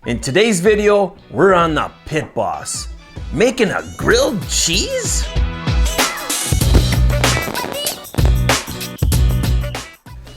In today's video, we're on the Pit Boss, making a grilled cheese?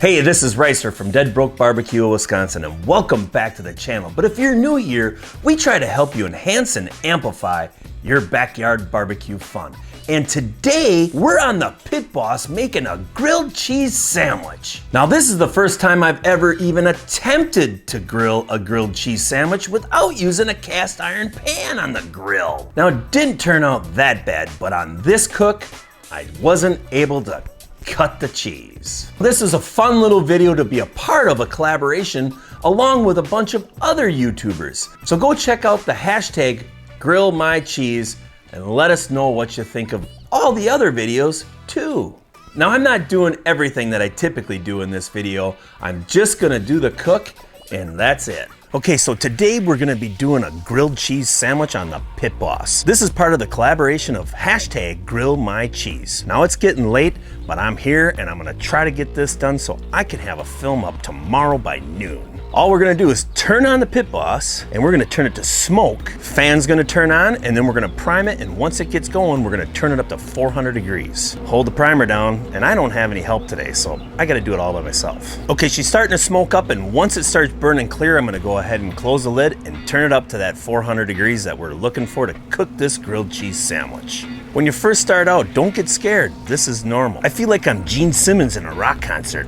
Hey, this is Ricer from Dead Broke Barbecue, Wisconsin, and welcome back to the channel. But if you're new here, we try to help you enhance and amplify your backyard barbecue fun. And today, we're on the Pit Boss making a grilled cheese sandwich. Now, this is the first time I've ever even attempted to grill a grilled cheese sandwich without using a cast iron pan on the grill. Now, it didn't turn out that bad, but on this cook, I wasn't able to cut the cheese. This is a fun little video to be a part of a collaboration along with a bunch of other YouTubers. So go check out the hashtag #GrillMyCheese and let us know what you think of all the other videos too. Now, I'm not doing everything that I typically do in this video. I'm just gonna do the cook and that's it. Okay, so today we're gonna be doing a grilled cheese sandwich on the Pit Boss. This is part of the collaboration of hashtag #GrillMyCheese. Now it's getting late, but I'm here and I'm gonna try to get this done so I can have a film up tomorrow by noon. All we're gonna do is turn on the Pit Boss and we're gonna turn it to smoke. Fan's gonna turn on and then we're gonna prime it, and once it gets going, we're gonna turn it up to 400 degrees. Hold the primer down, and I don't have any help today, so I gotta do it all by myself. Okay, she's starting to smoke up, and once it starts burning clear, I'm gonna go ahead and close the lid and turn it up to that 400 degrees that we're looking for to cook this grilled cheese sandwich. When you first start out, don't get scared. This is normal. I feel like I'm Gene Simmons in a rock concert.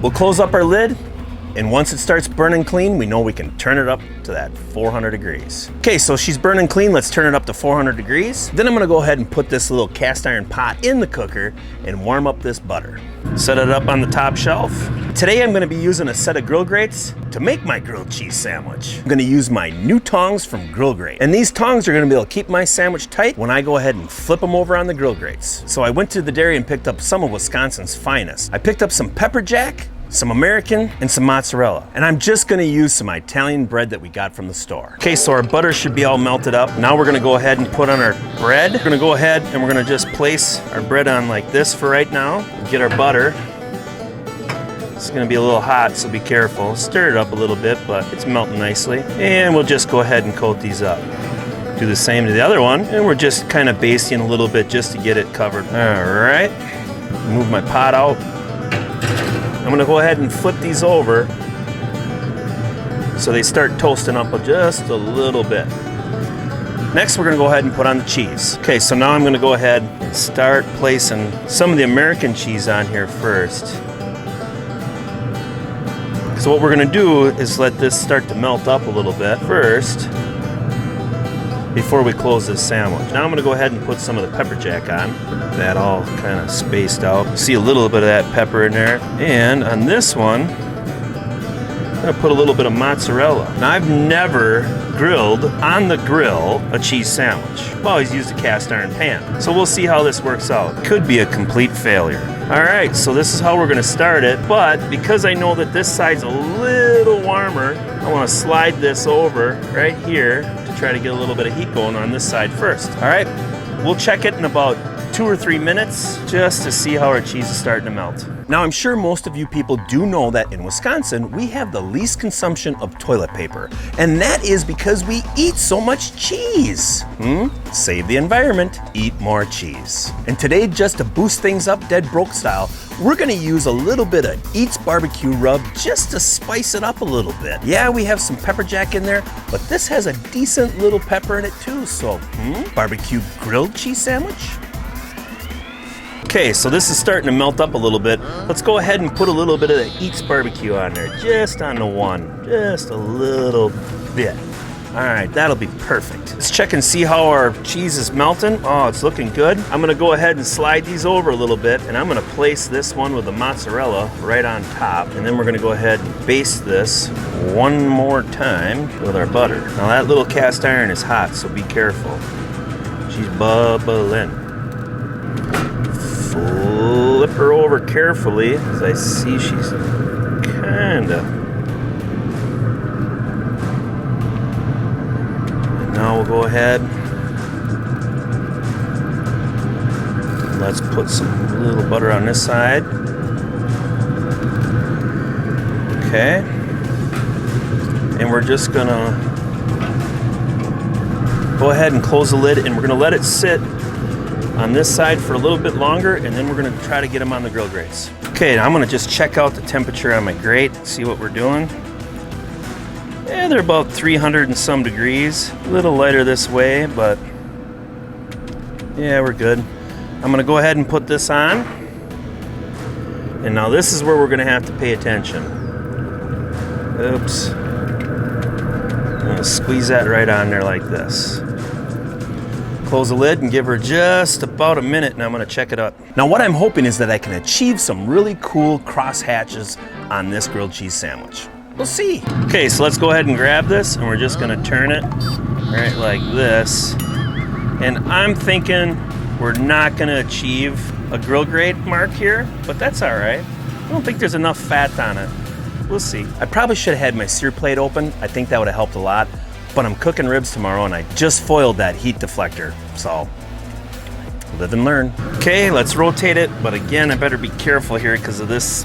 We'll close up our lid, and once it starts burning clean, we know we can turn it up to that 400 degrees. Okay, so she's burning clean. Let's turn it up to 400 degrees. Then I'm gonna go ahead and put this little cast iron pot in the cooker and warm up this butter. Set it up on the top shelf. Today I'm gonna be using a set of grill grates to make my grilled cheese sandwich. I'm gonna use my new tongs from Grate. And these tongs are gonna be able to keep my sandwich tight when I go ahead and flip them over on the grill grates. So I went to the dairy and picked up some of Wisconsin's finest. I picked up some pepper jack, some American, and some mozzarella. And I'm just gonna use some Italian bread that we got from the store. Okay, so our butter should be all melted up. Now we're gonna go ahead and put on our bread. We're gonna go ahead and we're gonna just place our bread on like this for right now. Get our butter. It's gonna be a little hot, so be careful. Stir it up a little bit, but it's melting nicely. And we'll just go ahead and coat these up. Do the same to the other one, and we're just kind of basting a little bit just to get it covered. All right, move my pot out. I'm gonna go ahead and flip these over so they start toasting up just a little bit. Next, we're gonna go ahead and put on the cheese. Okay, so now I'm gonna go ahead and start placing some of the American cheese on here first. So what we're gonna do is let this start to melt up a little bit first before we close this sandwich. Now I'm gonna go ahead and put some of the pepper jack on. That all kind of spaced out. See a little bit of that pepper in there. And on this one, I'm gonna put a little bit of mozzarella. Now I've never grilled on the grill a cheese sandwich. I've always used a cast iron pan. So we'll see how this works out. Could be a complete failure. All right, so this is how we're gonna start it. But because I know that this side's a little warmer, I wanna slide this over right here to try to get a little bit of heat going on this side first. All right, we'll check it in about 2 or 3 minutes just to see how our cheese is starting to melt. Now, I'm sure most of you people do know that in Wisconsin, we have the least consumption of toilet paper. And that is because we eat so much cheese. Save the environment, eat more cheese. And today, just to boost things up Dead Broke style, we're gonna use a little bit of Eats Barbecue Rub just to spice it up a little bit. Yeah, we have some pepper jack in there, but this has a decent little pepper in it too, so barbecue grilled cheese sandwich? Okay, so this is starting to melt up a little bit. Let's go ahead and put a little bit of the Eats Barbecue on there, just on the one, just a little bit. All right, that'll be perfect. Let's check and see how our cheese is melting. Oh, it's looking good. I'm gonna go ahead and slide these over a little bit, and I'm gonna place this one with the mozzarella right on top, and then we're gonna go ahead and baste this one more time with our butter. Now that little cast iron is hot, so be careful. She's bubbling. Flip her over carefully, as I see she's kinda. And now we'll go ahead. Let's put some little butter on this side. Okay. and we're just gonna go ahead and close the lid, and we're gonna let it sit on this side for a little bit longer, and then we're gonna try to get them on the grill grates. Okay, now I'm gonna just check out the temperature on my grate, see what we're doing. Yeah, they're about 300 and some degrees. A little lighter this way, but yeah, we're good. I'm gonna go ahead and put this on. And now this is where we're gonna have to pay attention. Oops. I'm gonna squeeze that right on there like this. Close the lid and give her just about a minute, and I'm gonna check it up. Now what I'm hoping is that I can achieve some really cool cross hatches on this grilled cheese sandwich. We'll see. Okay, so let's go ahead and grab this, and we're just gonna turn it right like this. And I'm thinking we're not gonna achieve a grill grate mark here, but that's all right. I don't think there's enough fat on it. We'll see. I probably should have had my sear plate open. I think that would have helped a lot, but I'm cooking ribs tomorrow and I just foiled that heat deflector, so live and learn. Okay, let's rotate it, but again, I better be careful here because of this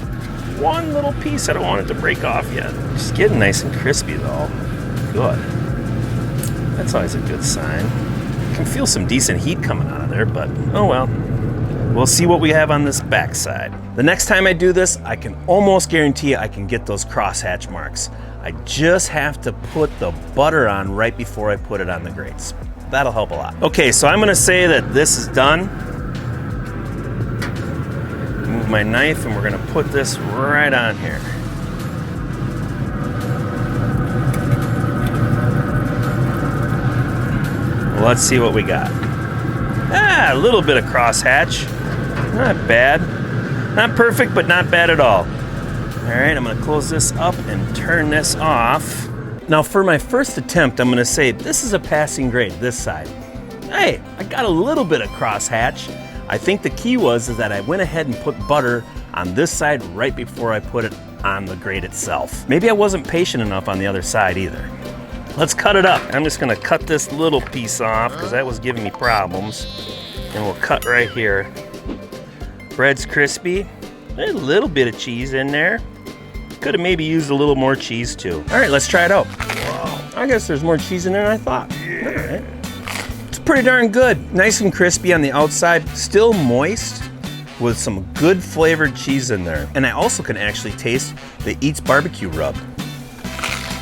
one little piece. I don't want it to break off yet. It's getting nice and crispy though. Good. That's always a good sign. I can feel some decent heat coming out of there, but oh well. We'll see what we have on this back side. The next time I do this, I can almost guarantee I can get those crosshatch marks. I just have to put the butter on right before I put it on the grates. That'll help a lot. Okay, so I'm gonna say that this is done. Move my knife and we're gonna put this right on here. Let's see what we got. A little bit of crosshatch. Not bad. Not perfect, but not bad at all. All right, I'm gonna close this up and turn this off. Now for my first attempt, I'm gonna say this is a passing grade, this side. Hey, I got a little bit of crosshatch. I think the key is that I went ahead and put butter on this side right before I put it on the grate itself. Maybe I wasn't patient enough on the other side either. Let's cut it up. I'm just gonna cut this little piece off because that was giving me problems. And we'll cut right here. Bread's crispy. A little bit of cheese in there. Could have maybe used a little more cheese too. All right, let's try it out. Wow. I guess there's more cheese in there than I thought. Yeah. All right. It's pretty darn good. Nice and crispy on the outside, still moist with some good flavored cheese in there. And I also can actually taste the Eats barbecue rub.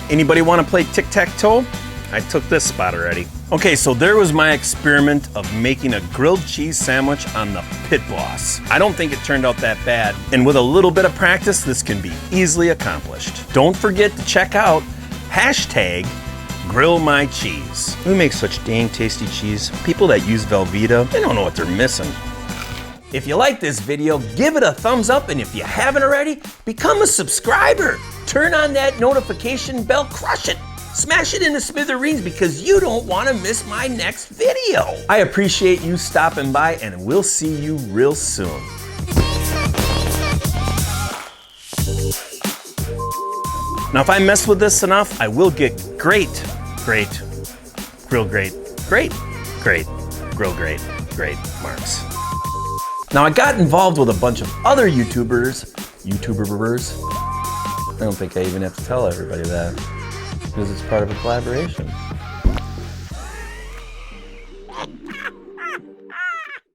Anybody want to play tic-tac-toe? I took this spot already. Okay, so there was my experiment of making a grilled cheese sandwich on the Pit Boss. I don't think it turned out that bad, and with a little bit of practice, this can be easily accomplished. Don't forget to check out #GrillMyCheese. We make such dang tasty cheese. People that use Velveeta, they don't know what they're missing. If you like this video, give it a thumbs up, and if you haven't already, become a subscriber. Turn on that notification bell, crush it. Smash it into smithereens because you don't want to miss my next video. I appreciate you stopping by, and we'll see you real soon. Now, if I mess with this enough, I will get great grill grate marks. Now, I got involved with a bunch of other YouTubers. I don't think I even have to tell everybody that because it's part of a collaboration.